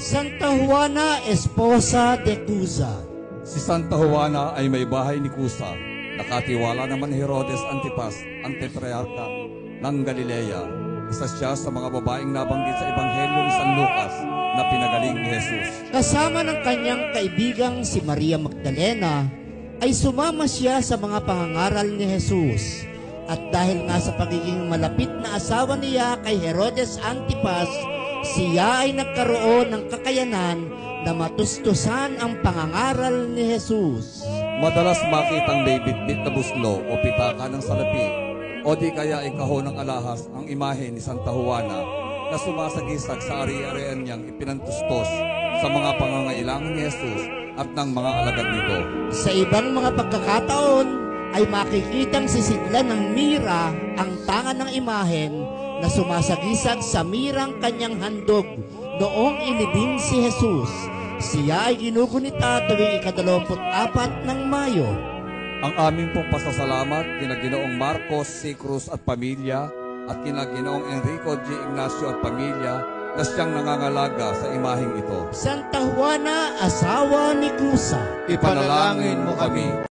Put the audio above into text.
Santa Juana, esposa de Cusa. Si Santa Juana ay may bahay ni Cusa. Nakatiwala naman ni Herodes Antipas, ang tetrarca ng Galilea. Isa siya sa mga babaeng nabanggit sa Ebanghelyo ni San Lucas na pinagaling ni Jesus. Kasama ng kanyang kaibigang si Maria Magdalena, ay sumama siya sa mga pangangaral ni Jesus. At dahil nga sa pagiging malapit na asawa niya kay Herodes Antipas, siya ay nagkaroon ng kakayanan na matustusan ang pangangaral ni Jesus. Madalas makitang may bitbit na buslo o pitaka ng salapi o di kaya ay kahon ng alahas ang imahe ni Santa Juana na sumasagisag sa ari-arian niyang ipinantustos sa mga pangangailangan ni Jesus at ng mga alagad nito. Sa ibang mga pagkakataon ay makikitang sisidlan ng mira ang tangan ng imahen na sumasagisag sa mirang kanyang handog noong inibing si Jesus. Siya ay ginugunita tuwing ika-24 ng Mayo. Ang aming pong pasasalamat kina Ginoong Marcos C. Cruz at pamilya at kina Ginoong Enrico G. Ignacio at pamilya na siyang nangangalaga sa imaheng ito. Santa Juana, asawa ni Cusa, Ipanalangin mo kami.